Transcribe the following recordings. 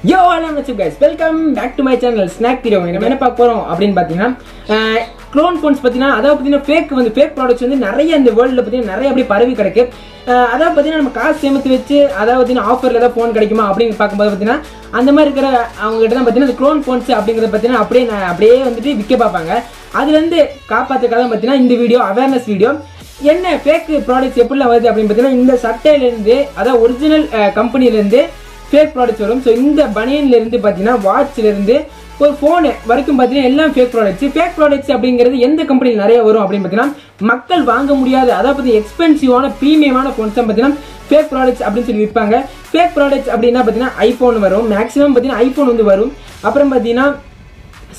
Yo, what's up guys? Welcome back to my channel Snack Video. நம்ம என்ன பார்க்க போறோம் அப்படினு பாத்தீங்கன்னா க்ளோன் ஃபோன்ஸ் பத்தினா அதாவது பாத்தீங்கன்னா ஃபேக் ப்ராடக்ட்ஸ் வந்து நிறைய இந்த வேர்ல்ட்ல பத்தினா நிறைய அப்படியே பரவி கிடக்கு. அதாவது பாத்தீங்கன்னா நம்ம காசு சேமித்து வச்சு அதாவது பாத்தீங்கன்னா ஆஃபர்ல ஏதாவது ஃபோன் கிடைக்குமா அப்படினு பாக்கும்போது பாத்தீங்கன்னா அந்த மாதிரி இருக்கிற அவங்க கிட்ட தான் பாத்தீங்கன்னா க்ளோன் ஃபோன்ஸ் அப்படிங்கறது பாத்தீங்கன்னா அப்படியே வந்துட்டு விக்க பாப்பாங்க. அதுல இருந்து காப்பாத்துறதுக்காக பாத்தீங்கன்னா இந்த வீடியோ அவேர்னஸ் வீடியோ. என்ன ஃபேக் ப்ராடக்ட்ஸ் எப்படிலாம் வருது அப்படின்னு பாத்தீங்கன்னா இந்த சட்டையில இருந்து அதாவது ஒரிஜினல் கம்பெனில இருந்து ஃபேக் ப்ராடக்ட்ஸ் வரும். ஸோ இந்த பனியன்ல இருந்து பார்த்தீங்கன்னா வாட்ச்ல இருந்து ஒரு ஃபோனு வரைக்கும் பார்த்தீங்கன்னா எல்லாம் ஃபேக் ப்ராடக்ட்ஸ் அப்படிங்கிறது எந்த கம்பெனியில் நிறைய வரும் அப்படின்னு பார்த்தீங்கன்னா மக்கள் வாங்க முடியாத அதாவது பார்த்தீங்கன்னா எக்ஸ்பென்சிவான ப்ரீமியமான ஃபோன்ஸ் தான் பார்த்தீங்கன்னா ஃபேக் ப்ராடக்ட்ஸ் அப்படின்னு சொல்லி விற்பாங்க. ஃபேக் ப்ராடக்ட்ஸ் அப்படின்னா பார்த்தீங்கன்னா ஐஃபோன் வரும், மேக்ஸிமம் பார்த்தீங்கன்னா ஐஃபோன் வந்து வரும், அப்புறம் பார்த்தீங்கன்னா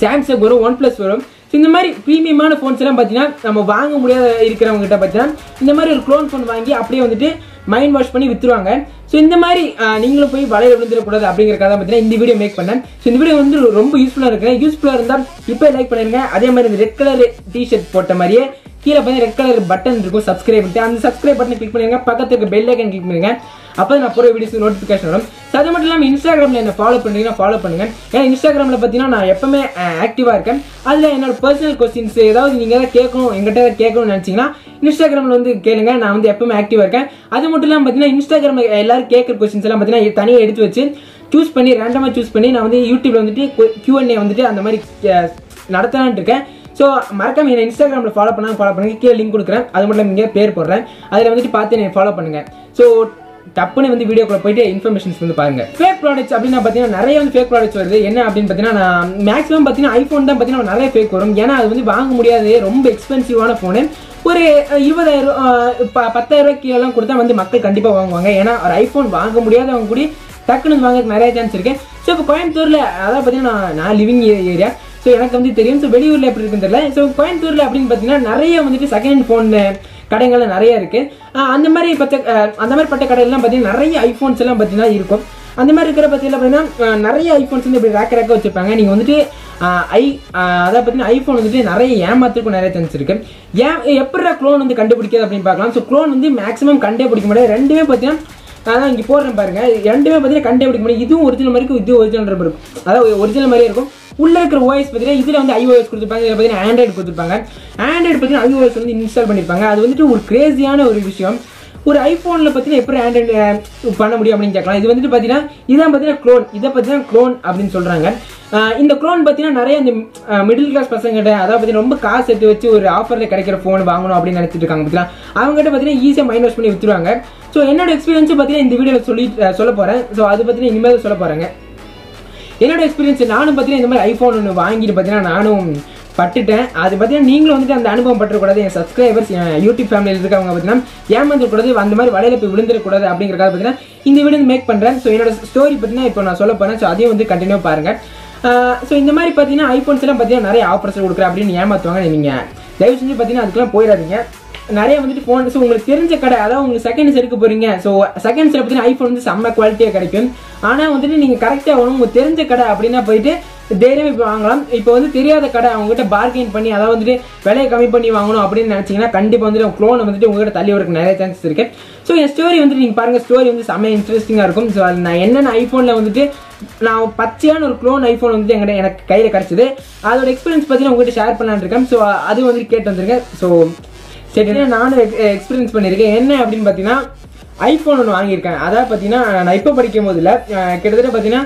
சாம்சங் வரும், OnePlus வரும். ஸோ இந்த மாதிரி ப்ரீமியமான ஃபோன்ஸ் எல்லாம் பார்த்தீங்கன்னா நம்ம வாங்க முடியாத இருக்கிறவங்க கிட்ட பார்த்தீங்கன்னா இந்த மாதிரி ஒரு க்ளோன் ஃபோன் வாங்கி அப்படியே வந்துட்டு மைண்ட் வாஷ் பண்ணி வித்துருவாங்க. ஸோ இந்த மாதிரி நீங்களும் போய் வலையில விழுந்துடக்கூடாது அப்படிங்கிறக்காக பார்த்தீங்கன்னா இந்த வீடியோ மேக் பண்ணேன். ஸோ இந்த வீடியோ வந்து ரொம்ப யூஸ்ஃபுல்லாக இருக்குங்க. யூஸ்ஃபுல்லாக இருந்தால் இப்போ லைக் பண்ணிருங்க. அதே மாதிரி இந்த ரெட் கலர் டிஷர்ட் போட்ட மாதிரியே கீழே பார்த்தீங்கன்னா ரெட் கலர் பட்டன் இருக்கும் சப்ஸ்கிரைப் பண்ணிட்டு அந்த சப்ஸ்கிரைப் பட்டனை கிளிக் பண்ணுங்க. பக்கத்துக்கு பெல் ஐக்கன் கிளிக் பண்ணுங்க. அப்போ நான் போகிற வீடியோஸ் நோட்டிஃபிகேஷன் வரும். ஸோ அது மட்டும் இல்லாமல் இன்ஸ்டாகிராமில் என்ன ஃபாலோ பண்ணுறீங்கன்னா ஃபாலோ பண்ணுங்க. ஏன்னா இன்ஸ்டாகிராமில் பார்த்தீங்கன்னா நான் எப்பவுமே ஆக்டிவாக இருக்கேன். அதில் என்னோட பர்சனல் கொஸ்டின்ஸ் ஏதாவது நீங்கள் ஏதாவது கேட்கணும் எங்கிட்ட கேட்கணும்னு நினச்சிங்கன்னா இன்ஸ்டாகிராமில் வந்து கேளுங்க. நான் வந்து எப்பவுமே ஆக்டிவாக இருக்கேன். அது மட்டும் இல்லாமல் பார்த்தீங்கன்னா இன்ஸ்டாகிராமில் எல்லாரும் கேட்குற கொஸ்டின்ஸ் எல்லாம் பார்த்தீங்கன்னா தனியாக எடுத்து வச்சு சூஸ் பண்ணி ரேண்டமாக சூஸ் பண்ணி நான் வந்து யூடியூப்ல வந்துட்டு Q&A வந்துட்டு அந்த மாதிரி நடத்தலான்ட்டு இருக்கேன். ஸோ மறக்காம என்ன இன்ஸ்டாகிராமில் ஃபாலோ பண்ணுங்க. கீழே லிங்க் கொடுக்குறேன். அது மட்டும் இல்லாமல் இங்கே பேர் போடுறேன். அதில் வந்துட்டு பார்த்து நீங்கள் ஃபாலோ பண்ணுங்க. ஸோ டப்புன்னு வந்து வீடியோக்குள்ள போயிட்டு இன்ஃபர்மேஷன்ஸ் வந்து பாருங்க. ஃபேக் ப்ராடக்ட்ஸ் அப்படின்னா பார்த்தீங்கன்னா நிறைய வந்து ஃபேக் ப்ராடக்ட்ஸ் வருது. என்ன அப்படின்னு பார்த்தீங்கன்னா நான் மேக்ஸிமம் பார்த்தீங்கன்னா ஐஃபோன் தான் பார்த்தீங்கன்னா நிறைய ஃபேக் வரும். ஏன்னா அது வந்து வாங்க முடியாது, ரொம்ப எக்ஸ்பென்சிவான ஃபோனு. ஒரு 20,000 10,000 கீழெல்லாம் கொடுத்தா வந்து மக்கள் கண்டிப்பாக வாங்குவாங்க. ஏன்னா ஒரு ஐஃபோன் வாங்க முடியாதவங்க கூட டக்குன்னு வாங்குறதுக்கு நிறைய சான்ஸ் இருக்கு. ஸோ இப்போ கோயம்புத்தூரில் அதாவது பார்த்தீங்கன்னா நான் லிவிங் ஏரியா, ஸோ எனக்கு வந்து தெரியும். ஸோ வெளியூரில் எப்படி இருக்குன்னு தெரியல. ஸோ கோயம்புத்தூரில் அப்படின்னு பார்த்தீங்கன்னா நிறைய வந்துட்டு செகண்ட் ஹேண்ட் ஃபோன் கடைகள்லாம் நிறைய இருக்கு. அந்த மாதிரி பட்ட கடைகள்லாம் பார்த்தீங்கன்னா நிறைய ஐஃபோன்ஸ் எல்லாம் பார்த்தீங்கன்னா இருக்கும். அந்த மாதிரி இருக்கிற பார்த்தீங்கன்னா நிறைய ஐஃபோன்ஸ் வந்து இப்படி ரேக்க வச்சிருப்பாங்க. நீங்கள் வந்துட்டு அதாவது பார்த்தீங்கன்னா ஐஃபோன் வந்துட்டு நிறைய ஏமாத்துக்கும் நிறைய சான்ஸ் இருக்கு. எப்படி க்ளோன் வந்து கண்டுபிடிக்கிறது அப்படின்னு பார்க்கலாம். ஸோ க்ளோன் வந்து மேக்ஸிமம் கண்டே பிடிக்க முடியாது. ரெண்டுமே பார்த்தீங்கன்னா அதான் இங்கே போடுறேன் பாருங்க. ரெண்டுமே பார்த்தீங்கன்னா கண்டே பிடிக்க முடியாது. இதுவும் ஒரிஜினல் மாதிரி இருக்கும், இதுவும் ஒரிஜினல் இருக்கும். அதாவது ஒரிஜினல் மாதிரியே இருக்கும். உள்ள இருக்கிற ஓஎஸ் பார்த்தீங்கன்னா இதில் வந்து iOS கொடுத்துருப்பாங்க, இதில் பார்த்தீங்கன்னா ஆண்ட்ராய்டு கொடுத்துருப்பாங்க. ஆண்ட்ராய்டு பார்த்தீங்கன்னா iOS வந்து இன்ஸ்டால் பண்ணியிருப்பாங்க. அது வந்துட்டு ஒரு கிரேசியான ஒரு விஷயம். ஒரு ஐஃபோனில் பார்த்தீங்கன்னா எப்படி ஆண்ட்ராய்டு பண்ண முடியும் அப்படின்னு கேட்கலாம். இது வந்துட்டு பார்த்தீங்கன்னா இதான் பார்த்தீங்கன்னா க்ளோன், இதை பார்த்தீங்கன்னா க்ளோன் அப்படின்னு சொல்கிறாங்க. இந்த க்ளோன் பார்த்தீங்கன்னா நிறைய இந்த மிடில் கிளாஸ் பசங்கிட்ட அதாவது பார்த்தீங்கன்னா ரொம்ப காசு எடுத்து வச்சு ஒரு ஆஃபரில் கிடைக்கிற ஃபோன் வாங்கணும் அப்படின்னு நினச்சிட்டு இருக்காங்க. பார்த்தீங்கன்னா அவங்ககிட்ட பார்த்தீங்கன்னா ஈஸியாக மைண்ட் வாஷ் பண்ணி வித்துருவாங்க. ஸோ என்னோட எக்ஸ்பீரியன்ஸ் பார்த்தீங்கன்னா இந்த வீடியோவில் சொல்ல போகிறேன். ஸோ அது பார்த்தீங்கன்னா இனிமேல் சொல்ல போகிறாங்க. என்னோட எக்ஸ்பீரியன்ஸ் நானும் பார்த்தீங்கன்னா இந்த மாதிரி ஐஃபோன் ஒன்று வாங்கிட்டு பார்த்தீங்கன்னா நானும் பட்டுட்டேன். அது பார்த்தீங்கன்னா நீங்களும் வந்துட்டு அந்த அனுபவம் பற்றக்கூடாது. என் சப்ஸ்கிரைபர்ஸ் யூடியூப் ஃபேமிலியில் இருக்கவங்க பார்த்தீங்கன்னா ஏமாந்துடக்கூடாது, அந்த மாதிரி வலையில போய் விழுந்துடக்கூடாது அப்படிங்கிறக்காக பார்த்தீங்கன்னா இந்த வீடியோ மேக் பண்ணுறேன். ஸோ என்னோட ஸ்டோரி பார்த்தீங்கன்னா இப்போ நான் சொல்ல போகிறேன். ஸோ அதையும் வந்து கண்டினியூ பாருங்க. ஸோ இந்த மாதிரி பார்த்தீங்கன்னா ஐஃபோன்ஸ் எல்லாம் பார்த்தீங்கன்னா நிறைய ஆஃபர்ஸ் கொடுக்குறேன் அப்படின்னு ஏமாற்றுவாங்க. நீங்கள் தயவு செஞ்சு பார்த்தீங்கன்னா அதுக்கெல்லாம் போயிடாதீங்க. நிறைய வந்துட்டு ஃபோன் ஸோ உங்களுக்கு தெரிஞ்ச கடை அதாவது உங்களுக்கு செகண்ட்ஸ் எடுக்க போறீங்க. ஸோ செகண்ட்ஸில் பார்த்தீங்கன்னா ஐஃபோன் வந்து செம்ம குவாலிட்டியாக கிடைக்கும். ஆனால் வந்துட்டு நீங்கள் கரெக்டாக ஆகணும். உங்களுக்கு தெரிஞ்ச கடை அப்படின்னா போயிட்டு தைரியம் இப்போ வாங்கலாம். இப்போ வந்து தெரியாத கடை அவங்ககிட்ட பார்கெயின் பண்ணி அதாவது வந்துட்டு விலையை கம்மி பண்ணி வாங்கணும் அப்படின்னு நினச்சிங்கன்னா கண்டிப்பாக வந்துட்டு க்ளோனை வந்துட்டு உங்ககிட்ட தள்ளி வரக்கு நிறைய சான்சஸ் இருக்கு. ஸோ என் ஸ்டோரி வந்துட்டு நீங்கள் பாருங்கள், ஸ்டோரி வந்து செம்ம இன்ட்ரெஸ்டிங்காக இருக்கும். ஸோ அது நான் என்னென்ன ஐஃபோனில் வந்துட்டு நான் பச்சையான ஒரு க்ளோன் ஐஃபோன் வந்துட்டு எனக்கு கையில் கிடச்சிது. அதோட எக்ஸ்பீரியன்ஸ் பார்த்தீங்கன்னா உங்ககிட்ட ஷேர் பண்ணலான்னு இருக்கேன். ஸோ அது வந்துட்டு கேட்டு வந்துருங்க. ஸோ சரி, நானும் எக்ஸ்பீரியன்ஸ் பண்ணியிருக்கேன். என்ன அப்படின்னு பார்த்தீங்கன்னா ஐஃபோன் ஒன்று வாங்கியிருக்கேன். அதாவது பார்த்தீங்கன்னா நான் இப்போ படிக்கும் போதில் கிட்டத்தட்ட பார்த்தீங்கன்னா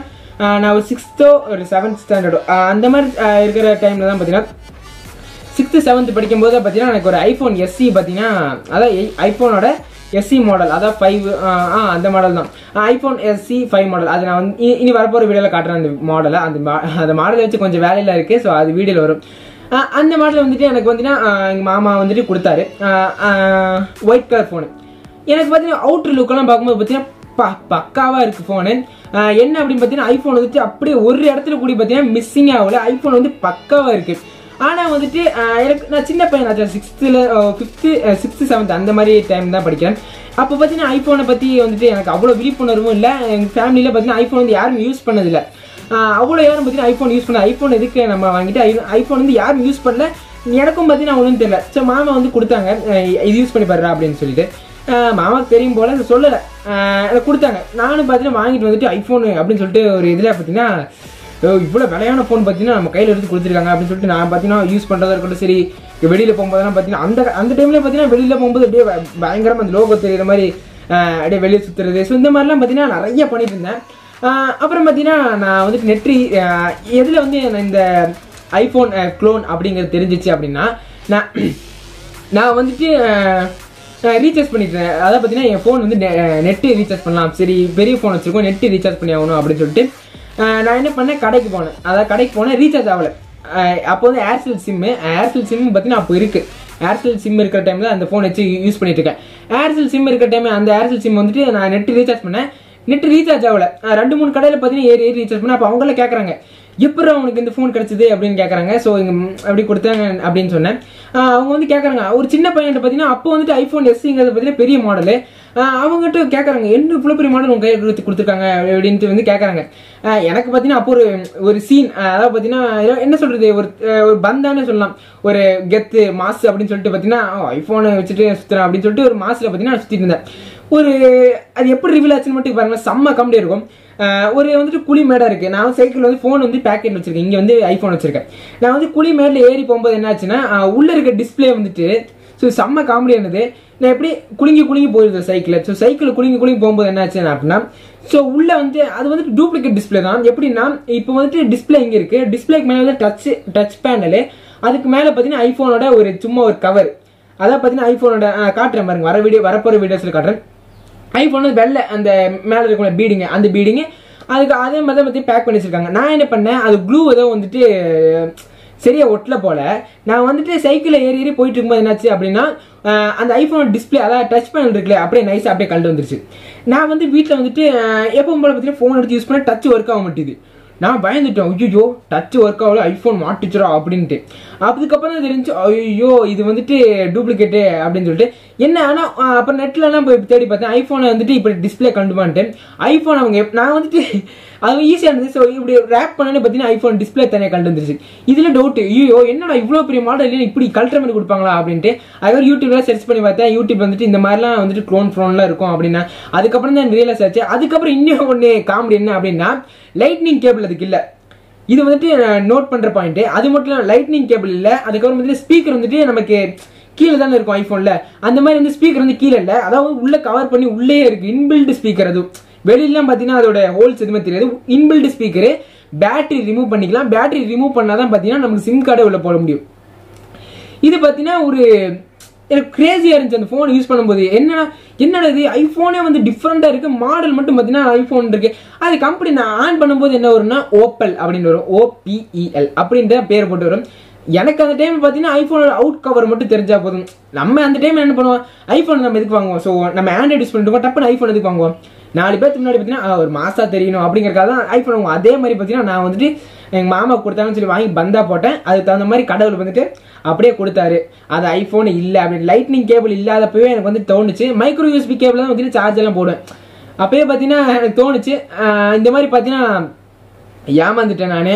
நான் ஒரு 6th or 7th ஸ்டாண்டர்டோ அந்த மாதிரி இருக்கிற டைமில் தான் பார்த்தீங்கன்னா 6th 7th படிக்கும்போது பார்த்தீங்கன்னா எனக்கு ஒரு ஐஃபோன் SE பார்த்தீங்கன்னா அதாவது ஐஃபோனோட SE மாடல் அதாவது 5 அந்த மாடல் தான் ஐஃபோன் SE 5 மாடல். அது நான் வந்து இனி வரப்போகிற வீடியோவில் காட்டுறேன். அந்த மாடலை அந்த மாடலை வச்சு கொஞ்சம் வேலையில் இருக்குது. ஸோ அது வீடியோவில் வரும். அந்த மாடல் வந்துட்டு எனக்கு வந்துட்டு எங்கள் மாமா வந்துட்டு கொடுத்தாரு. White colour phone. எனக்கு பார்த்தீங்கன்னா அவுட்ரு லுக்கெல்லாம் பார்க்கும்போது பார்த்தீங்கன்னா பக்காவாக இருக்குது ஃபோனு. என்ன அப்படின்னு பார்த்தீங்கன்னா ஐஃபோன் வந்துட்டு அப்படியே ஒரு இடத்துல கூடி பார்த்தீங்கன்னா மிஸ்ஸிங் ஆகல. ஐஃபோன் வந்து பக்காவாக இருக்குது. ஆனால் வந்துட்டு எனக்கு நான் சின்ன பையன் ஆச்சு, 6th 7th அந்த மாதிரி டைம் தான் படிக்கிறேன். அப்போ பார்த்தீங்கன்னா ஐஃபோனை பற்றி வந்துட்டு எனக்கு அவ்வளோ விழிப்புணர்வும் இல்லை. எங்கள் ஃபேமிலியில் பார்த்தீங்கன்னா ஐஃபோன் வந்து யாரும் யூஸ் பண்ணதில்லை. அவ்வளோ யாரும் பார்த்தீங்கன்னா ஐஃபோன் யூஸ் பண்ண ஐஃபோன் எதுக்கு நம்ம வாங்கிட்டு ஐஃபோன் வந்து யாரும் யூஸ் பண்ணல. எனக்கும் பார்த்தீங்கன்னா ஒன்றும் தெரியல. ஸோ மாமா வந்து கொடுத்தாங்க, இது யூஸ் பண்ணி பாருறா அப்படின்னு சொல்லிட்டு. மாமாவுக்கு தெரியும் போல் அதை சொல்லலை, அதை கொடுத்தாங்க. நானும் பார்த்தீங்கன்னா வாங்கிட்டு வந்துட்டு ஐஃபோனு அப்படின்னு சொல்லிட்டு ஒரு இதில் பார்த்தீங்கன்னா இவ்வளோ விலையான ஃபோன் பார்த்தீங்கன்னா நம்ம கையில் எடுத்து கொடுத்துருக்காங்க அப்படின்னு சொல்லிட்டு நான் பார்த்தீங்கன்னா யூஸ் பண்ணுறதா இருக்கட்டும் சரி, வெளியில் போகும்போதெல்லாம் பார்த்தீங்கன்னா அந்த டைமில் பார்த்தீங்கன்னா வெளியில் போகும்போது அப்படியே பயங்கரமாக அந்த லோகோ தெரியுற மாதிரி அப்படியே வெளியே சுற்றுறது. ஸோ இந்த மாதிரிலாம் பார்த்தீங்கன்னா நிறைய பண்ணிட்டு இருந்தேன். அப்புறம் பார்த்தீங்கன்னா நான் வந்துட்டு நெட்ரி எதில் வந்து இந்த ஐஃபோன் க்ளோன் அப்படிங்கிறது தெரிஞ்சிச்சு அப்படின்னா நான் வந்துட்டு ரீசார்ஜ் பண்ணிட்டேன். அதாவது பார்த்தீங்கன்னா என் ஃபோன் வந்து நெட்டு ரீசார்ஜ் பண்ணலாம், சரி பெரிய ஃபோன் வச்சுருக்கோம் நெட்டு ரீசார்ஜ் பண்ணி ஆகணும் அப்படின்னு சொல்லிட்டு நான் என்ன பண்ணேன், கடைக்கு போனேன் ரீசார்ஜ் ஆகலை. அப்போ வந்து ஏர்செல் சிம்மு பார்த்தீங்கன்னா அப்போ இருக்குது. ஏர்செல் சிம் இருக்கிற டைமில் அந்த ஃபோன் வச்சு யூஸ் பண்ணிட்டு இருக்கேன். ஏர்செல் சிம் இருக்கிற டைம் அந்த ஏர்செல் சிம் வந்துட்டு நான் நெட்டு ரீசார்ஜ் பண்ணேன், நெட்டு ரீசார்ஜ் ஆகலை. 2-3 கடையில் பார்த்தீங்கன்னா ஏறி ரீசார்ஜ் பண்ணேன். அப்போ அவங்கள கேட்குறாங்க எப்படி அவனுக்கு இந்த ஃபோன் கிடச்சிது அப்படின்னு கேட்குறாங்க. ஸோ இங்கே அப்படி கொடுத்தாங்க அப்படின்னு சொன்னேன். அவங்க வந்து கேட்குறாங்க, ஒரு சின்ன பையன்கிட்ட பார்த்தீங்கன்னா அப்போ வந்துட்டு ஐஃபோன் எஸ்ங்கிறது பார்த்தீங்கன்னா பெரிய மாடலு. அவங்ககிட்ட கேட்குறாங்க என்ன இவ்வளோ பெரிய மாடல் உங்கள் கையில் கொடுத்துருக்காங்க அப்படின்ட்டு வந்து கேட்குறாங்க. எனக்கு பார்த்தீங்கன்னா அப்போ ஒரு சீன், அதாவது பார்த்தீங்கன்னா என்ன சொல்கிறது, ஒரு பந்தானே சொல்லலாம், ஒரு கெத்து மாசு அப்படின்னு சொல்லிட்டு பார்த்தீங்கன்னா ஐஃபோனை வச்சுட்டு சுற்றுறேன் அப்படின்னு சொல்லிட்டு ஒரு மாசில் பார்த்தீங்கன்னா நான் சுற்றிட்டு இருந்தேன். அது எப்படி ரிவீல் ஆச்சுன்னு மட்டும் பாருங்கள், செம்ம காமெடியாக இருக்கும். ஒரு வந்துட்டு குழி மேடாக இருக்குது. நான் சைக்கிள் வந்து ஃபோன் வந்து பேக்கெட் வச்சுருக்கேன், இங்கே வந்து ஐஃபோன் வச்சுருக்கேன். நான் வந்து குழி மேடில் ஏறி போகும்போது என்ன ஆச்சுன்னா உள்ளே இருக்க டிஸ்பிளே வந்துட்டு ஸோ செம்ம காமெடியானது. நான் எப்படி குலுங்கி போயிருந்தேன் சைக்கிளில். ஸோ சைக்கிள் குலுங்கி போகும்போது என்ன ஆச்சு அப்படின்னா ஸோ உள்ளே வந்துட்டு அது வந்துட்டு டூப்ளிகேட் டிஸ்பிளே தான். எப்படின்னா இப்போ வந்துட்டு டிஸ்பிளே இங்கே இருக்குது, டிஸ்பிளேக்கு மேலே வந்து டச் பேனலு, அதுக்கு மேலே பார்த்தீங்கன்னா ஐஃபோனோட சும்மா ஒரு கவர். அதான் பார்த்தீங்கன்னா ஐஃபோனோட காட்டுறேன் பாருங்க, வரப்போகிற வீடியோஸில் காட்டுறேன். ஐஃபோன் வெள்ளை அந்த மேலே இருக்கிற பீடிங்கு, அந்த பீடிங்கு அதுக்கு அதே மாதிரி தான் பற்றி பேக் பண்ணி வச்சிருக்காங்க. நான் என்ன பண்ணேன், அது க்ளூ ஏதோ வந்துட்டு சரியா ஒட்டல போல. நான் வந்துட்டு சைக்கிளில் ஏறி போயிட்டு இருக்கும்போது என்னாச்சு அப்படின்னா அந்த ஐஃபோன் டிஸ்பிளே அதாவது டச் பேனல் இருக்குல்ல அப்படியே நைஸாக அப்படியே கண்டு வந்துருச்சு. நான் வந்து வீட்டில் வந்துட்டு எப்பவும் போல பார்த்தீங்கன்னா ஃபோன் எடுத்து யூஸ் பண்ண டச் ஒர்க் ஆக மாட்டேது. நான் பயந்துட்டேன், ஐயோ டச் ஒர்க் ஆகல ஐஃபோன் மாட்டுச்சுரா அப்படின்ட்டு. அதுக்கப்புறம் தான் தெரிஞ்சு ஐயோ இது வந்துட்டு டூப்ளிகேட்டு அப்படின்னு சொல்லிட்டு என்ன. ஆனால் அப்புறம் நெட்லலாம் போய் தேடி பார்த்தேன் ஐஃபோனை வந்துட்டு இப்படி டிஸ்பிளே கண்டுமான்ட்டு ஐஃபோன் அவங்க நான் வந்துட்டு அது ஈஸியாக இருந்துச்சு. ஸோ இப்படி ரேப் பண்ணனே பார்த்தீங்கன்னா ஐஃபோன் டிஸ்பிளே தனியாக கண்டு வந்துருச்சு. இதில் டவுட்டு, ஐயோ என்னடா இவ்வளோ பெரிய மாடல் இல்லையா இப்படி கல்ட்ர பண்ணி கொடுப்பாங்களா அப்படின்ட்டு அதுக்கப்புறம் யூடியூப்ல சர்ச் பண்ணி பார்த்தேன். யூடியூப் வந்துட்டு இந்த மாதிரிலாம் வந்துட்டு க்ளோன் ஃபோன்லாம் இருக்கும் அப்படின்னா அதுக்கப்புறம் தான் ரியலைஸ் ஆச்சு. அதுக்கப்புறம் இன்னும் ஒன்று காமெடி என்ன அப்படின்னா லைட்னிங் கேபிள் அதுக்கு இல்லை. இது வந்துட்டு நோட் பண்ணுற பாயிண்ட்டு. அது மட்டும் இல்லை லைட்னிங் கேபிள் இல்லை. அதுக்கப்புறம் வந்துட்டு ஸ்பீக்கர் வந்துட்டு நமக்கு கீழே தானே இருக்கும் ஐஃபோனில், அந்த மாதிரி வந்து ஸ்பீக்கர் வந்து கீழே இல்லை, அதாவது உள்ளே கவர் பண்ணி உள்ளே இருக்குது இன்பில்டு ஸ்பீக்கர். அது வெளியிலாம் பார்த்தீங்கன்னா அதோட ஹோல்ஸ் எதுவுமே தெரியாது. இன்பில்டு ஸ்பீக்கரு, பேட்டரி ரிமூவ் பண்ணிக்கலாம். பேட்டரி ரிமூவ் பண்ணாதான் பார்த்தீங்கன்னா நமக்கு சிம் கார்டே உள்ள போட முடியும். இது பார்த்தீங்கன்னா எனக்கு கிரேசியாக இருந்துச்சு அந்த ஃபோன் யூஸ் பண்ணும்போது. என்னடா இது ஐஃபோனே வந்து டிஃப்ரெண்டாக இருக்குது, மாடல் மட்டும் பார்த்தீங்கன்னா ஐஃபோன் இருக்குது. அது கம்பெனி நான் ஆன் பண்ணும்போது என்ன வரும்னா ஓப்பல் அப்படின்னு வரும், OPEL அப்படின்ற பேர் போட்டு வரும். எனக்கு அந்த டைம் பார்த்தீங்கன்னா ஐஃபோனோட அவுட் கவர் மட்டும் தெரிஞ்சா போதும். நம்ம அந்த டைம் என்ன பண்ணுவோம், ஐஃபோன் நம்ம எதுக்கு வாங்குவோம், ஸோ நம்ம ஆண்ட்ராய்டு யூஸ் பண்ணிட்டு டப்புன்னு ஐஃபோன் எதுக்கு வாங்குவோம், 4 பேருக்கு முன்னாடி பார்த்தீங்கன்னா ஒரு மாசா தெரியணும் அப்படிங்கிறக்காக தான் ஐஃபோன் வாங்குவோம். அதே மாதிரி பார்த்தீங்கன்னா நான் வந்துட்டு எங்கள் மாமா கொடுத்தாங்கன்னு சொல்லி வாங்கி பந்தா போட்டேன். அதுக்கு தகுந்த மாதிரி கடவுள் வந்துட்டு அப்படியே கொடுத்தாரு. அது ஐஃபோன் இல்லை அப்படி லைட்னிங் கேபிள் இல்லாதப்பவே எனக்கு வந்து தோணுச்சு. மைக்ரோ USB கேபிள் தான் வந்துட்டு சார்ஜ் எல்லாம் போடுவேன். அப்பயே பார்த்தீங்கன்னா எனக்கு தோணுச்சு இந்த மாதிரி பார்த்தீங்கன்னா ஏமாந்துட்டேன் நான்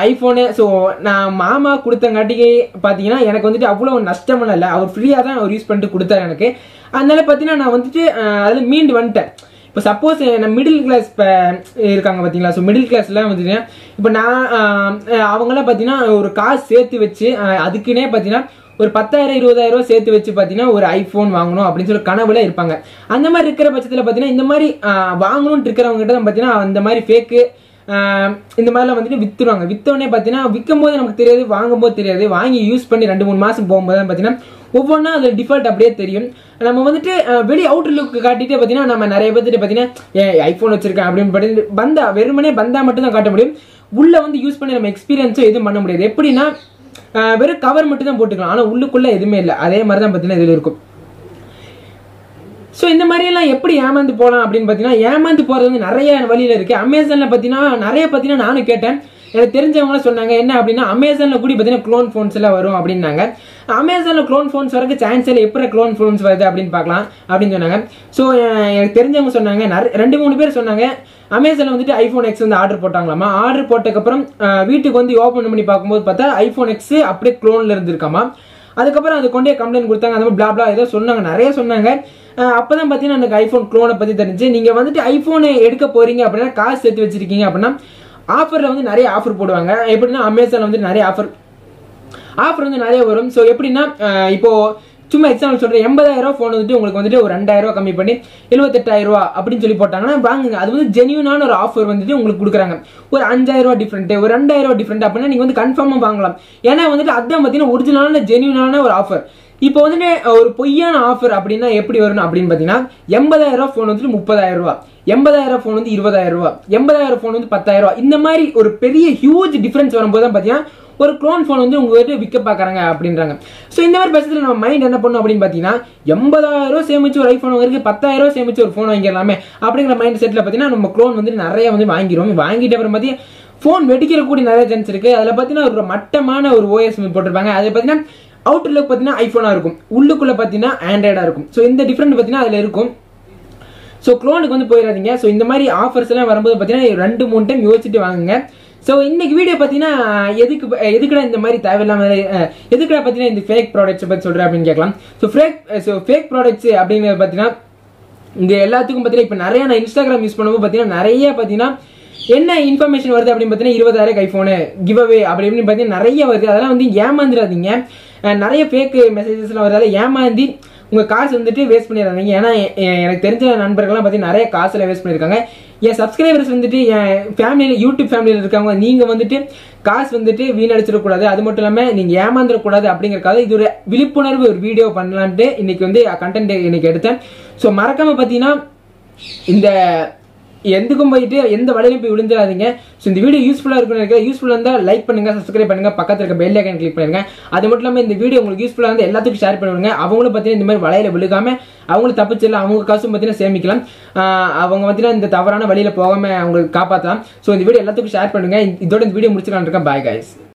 ஐஃபோனு. ஸோ நான் மாமா கொடுத்தங்காட்டிக்கு பார்த்தீங்கன்னா எனக்கு வந்துட்டு அவ்வளோ நஷ்டமெல்லாம் இல்லை, அவர் ஃப்ரீயாக தான் அவர் யூஸ் பண்ணிட்டு கொடுத்தாரு எனக்கு. அதனால பார்த்தீங்கன்னா நான் வந்துட்டு அதில் மீண்டு வந்துட்டேன். இப்போ சப்போஸ் நான் மிடில் கிளாஸ் இப்போ இருக்காங்க பார்த்தீங்களா, ஸோ மிடில் கிளாஸ்லாம் வந்துட்டு இப்போ நான் அவங்களாம் பார்த்தீங்கன்னா ஒரு காசு சேர்த்து வச்சு அதுக்குன்னே பார்த்தீங்கன்னா ஒரு 10,000-20,000 சேர்த்து வச்சு பார்த்தீங்கன்னா ஒரு ஐஃபோன் வாங்கணும் அப்படின்னு சொல்லி கனவுல இருப்பாங்க. அந்த மாதிரி இருக்கிற பட்சத்தில் பார்த்தீங்கன்னா இந்த மாதிரி வாங்கணும்னு இருக்கிறவங்ககிட்ட தான் பார்த்தீங்கன்னா அந்த மாதிரி ஃபேக்கு இந்த மாதிரிலாம் வந்துட்டு வித்துருவாங்க. வித்தோடனே பார்த்தீங்கன்னா விற்கும் போது நமக்கு தெரியாது, வாங்கும்போது தெரியாது. வாங்கி யூஸ் பண்ணி 2-3 மாதம் போகும்போது தான் பார்த்தீங்கன்னா ஒவ்வொன்றா அது டிஃபால்ட் அப்படியே தெரியும். நம்ம வந்துட்டு வெளி அவுட்டர் லுக் காட்டிட்டு பார்த்தீங்கன்னா நம்ம நிறைய பேர்த்துட்டு பார்த்தீங்கன்னா ஐஃபோன் வச்சிருக்கேன் அப்படின்னு பார்த்து பந்தா வெறுமனே பந்தா மட்டும் தான் காட்ட முடியும். உள்ள வந்து யூஸ் பண்ணி நம்ம எக்ஸ்பீரியன்ஸும் எதுவும் பண்ண முடியாது. எப்படின்னா வெறும் கவர் மட்டும் தான் போட்டுக்கலாம், ஆனால் உள்ளுக்குள்ள எதுவுமே இல்லை. அதே மாதிரி தான் பார்த்தீங்கன்னா இதில் இருக்கும். ஸோ இந்த மாதிரியெல்லாம் எப்படி ஏமாந்து போகலாம் அப்படின்னு பார்த்தீங்கன்னா ஏமாந்து போகிறது வந்து நிறைய வழியில் இருக்குது. அமேசானில் பார்த்தீங்கன்னா நானும் கேட்டேன், எனக்கு தெரிஞ்சவங்களாம் சொன்னாங்க என்ன அப்படின்னா அமேசானில் கூட பார்த்தீங்கன்னா க்ளோன் ஃபோன்ஸ் எல்லாம் வரும் அப்படின்னாங்க. அமேசானில் க்ளோன் ஃபோன்ஸ் வரக்கு சான்ஸ் இல்லை, எப்படி க்ளோன் ஃபோன்ஸ் வருது அப்படின்னு பார்க்கலாம் அப்படின்னு சொன்னாங்க. ஸோ எனக்கு தெரிஞ்சவங்க சொன்னாங்க, 2-3 பேர் சொன்னாங்க அமேசானில் வந்துட்டு ஐஃபோன் X வந்து ஆர்டர் போட்டாங்களாமா. ஆர்டர் போட்டதுக்கப்புறம் வீட்டுக்கு வந்து ஓப்பன் பண்ணி பார்க்கும்போது பார்த்தா ஐஃபோன் X அப்படியே க்ளோனில் இருந்திருக்காமா. அதுக்கப்புறம் அது கொண்டே கம்ப்ளைண்ட் கொடுத்தாங்க, அந்த மாதிரி பிளா பிளா ஏதோ சொன்னாங்க, நிறைய சொன்னாங்க. அப்பதான் பார்த்தீங்கன்னா எனக்கு ஐஃபோன் க்ளோனை பற்றி தெரிஞ்சு. நீங்கள் வந்துட்டு ஐஃபோன் எடுக்க போறீங்க அப்படின்னா காசு சேர்த்து வச்சிருக்கீங்க அப்படின்னா ஆஃபரில் வந்து நிறைய ஆஃபர் போடுவாங்க. எப்படின்னா அமேசானில் வந்து நிறைய ஆஃபர் வந்து நிறைய வரும். ஸோ எப்படின்னா இப்போ சும்மா எக்ஸாம்பிள் சொல்கிறேன், 80,000 ஃபோன் வந்துட்டு உங்களுக்கு வந்துட்டு ஒரு 2,000 கம்மி பண்ணி 78,000 அப்படின்னு சொல்லி போட்டாங்கன்னா வாங்குங்க. அது வந்து ஜென்யூனான ஒரு ஆஃபர் வந்துட்டு உங்களுக்கு கொடுக்குறாங்க. ஒரு 5,000 டிஃப்ரெண்ட், ஒரு 2,000 டிஃப்ரெண்ட் அப்படின்னா நீங்கள் வந்து கன்ஃபார்மாக வாங்கலாம். ஏன்னா வந்துட்டு அதுதான் பார்த்தீங்கன்னா ஒரிஜினலான ஜென்யூனான ஒரு ஆஃபர். இப்போ வந்துட்டு ஒரு பொய்யான ஆஃபர் அப்படின்னா எப்படி வரணும் அப்படின்னு பார்த்தீங்கன்னா 80,000 ஃபோன் வந்துட்டு 30,000, 80,000 ஃபோன் வந்து 20,000, 80,000 ஃபோன் வந்து 10,000. இந்த மாதிரி ஒரு பெரிய ஹியூஜ் டிஃபரன்ஸ் வரும்போது தான் பார்த்தீங்கன்னா ஒரு க்ளோன் ஃபோன் வந்து உங்ககிட்ட விற்க பார்க்குறாங்க அப்படின்றாங்க. ஸோ இந்த மாதிரி பட்சத்தில் நம்ம மைண்ட் என்ன பண்ணும் அப்படின்னு பார்த்தீங்கன்னா 80,000 சேமிச்சு ஒரு ஐஃபோன் வாங்குறதுக்கு 10,000 சேமிச்சு ஒரு ஃபோன் வாங்கிடலாமே அப்படிங்கிற மைண்ட் செட்டில் பார்த்தீங்கன்னா நம்ம க்ளோன் வந்து நிறைய வந்து வாங்கிடுவோம். வாங்கிட்டு அப்புறம் பார்த்தீங்கன்னா ஃபோன் வெடிக்கிற கூடிய நிறைய சான்ஸ் இருக்குது. அதில் பார்த்தீங்கன்னா ஒரு மட்டமான ஒரு ஓஎஸ் போட்டிருப்பாங்க. அதை பார்த்தீங்கன்னா அவுட்டர் லுக் பார்த்தீங்கன்னா ஐஃபோனாக இருக்கும், உள்ளுக்குள்ளே பார்த்தீங்கன்னா ஆண்ட்ராய்டாக இருக்கும். ஸோ இந்த டிஃப்ரெண்ட் பார்த்தீங்கன்னா அதில் இருக்கும். ஸோ க்ளோனுக்கு வந்து போயிடாதீங்க. ஸோ இந்த மாதிரி ஆஃபர்ஸ் எல்லாம் வரும்போது பார்த்தீங்கன்னா 2-3 டைம் யோசிச்சுட்டு வாங்குங்க. ஸோ இன்னைக்கு வீடியோ பார்த்தீங்கன்னா எதுக்குடா இந்த மாதிரி தேவையில்லாம எதுக்குடா பார்த்தீங்கன்னா இந்த ஃபேக் ப்ராடக்ட்ஸை பற்றி சொல்கிறேன் அப்படின்னு கேட்கலாம். ஸோ ஃபேக் ப்ராடக்ட்ஸ் அப்படிங்கிறது பார்த்தீங்கன்னா இங்கே எல்லாத்துக்கும் பார்த்தீங்கன்னா இப்போ நிறைய நான் இன்ஸ்டாகிராம் யூஸ் பண்ணும்போது பார்த்தீங்கன்னா நிறைய பார்த்தீங்கன்னா என்ன இன்ஃபர்மேஷன் வருது அப்படின்னு பார்த்தீங்கன்னா 20,000 ஐஃபோனு கிவ் அவே அப்படி இப்படின்னு பார்த்தீங்கன்னா நிறைய வருது. அதெல்லாம் வந்து ஏமாந்துடாதீங்க. நிறைய ஃபேக் மெசேஜஸ்லாம் வருது, அதை ஏமாந்தி உங்கள் காசு வந்துட்டு வேஸ்ட் பண்ணிடுறாங்க. ஏன்னா எனக்கு தெரிஞ்ச நண்பர்கள்லாம் பார்த்தீங்கன்னா நிறைய காசில் வேஸ்ட் பண்ணியிருக்காங்க. என் சப்ஸ்கிரைபர்ஸ் வந்துட்டு என் ஃபேமிலியில் யூடியூப் ஃபேமிலியில் இருக்காங்க. நீங்கள் வந்துட்டு காசு வந்துட்டு வீணடிச்சிடக்கூடாது, அது மட்டும் இல்லாமல் நீங்கள் ஏமாந்துடக்கூடாது அப்படிங்கிறக்காக இது ஒரு விழிப்புணர்வு ஒரு வீடியோ பண்ணலான்ட்டு இன்னைக்கு வந்து கண்டென்ட் இன்னைக்கு எடுத்தேன். ஸோ மறக்காமல் பார்த்தீங்கன்னா இந்த எதுக்கும் போயிட்டு எந்த வலையிலும் போய் விழுந்துடாதீங்க. ஸோ இந்த வீடியோ யூஸ்ஃபுல்லாக இருக்குன்னு நினைக்கிறேன். யூஸ்ஃபுல்லாக இருந்தால் லைக் பண்ணுங்க, சப்ஸ்கிரைப் பண்ணுங்க, பக்கத்தில் இருக்க பெல் ஐக்கான் கிளிக் பண்ணுங்க. அது மட்டும் இல்லாமல் இந்த வீடியோ உங்களுக்கு யூஸ்ஃபுல்லாக இருந்தால் எல்லாத்துக்கும் ஷேர் பண்ணுவாங்க. அவங்களும் பார்த்தீங்கன்னா இந்த மாதிரி வலையில விழுகாம அவங்களும் தப்பிச்சிடலாம், அவங்க காசும் பார்த்தீங்கன்னா சேமிக்கலாம். அவங்க பார்த்தீங்கன்னா இந்த தவறான வழியில போகாம அவங்களுக்கு காப்பாற்றலாம். ஸோ இந்த வீடியோ எல்லாத்துக்கும் ஷேர் பண்ணுங்க. இதோட இந்த வீடியோ முடிச்சுக்கலாம் இருக்கேன். Bye guys.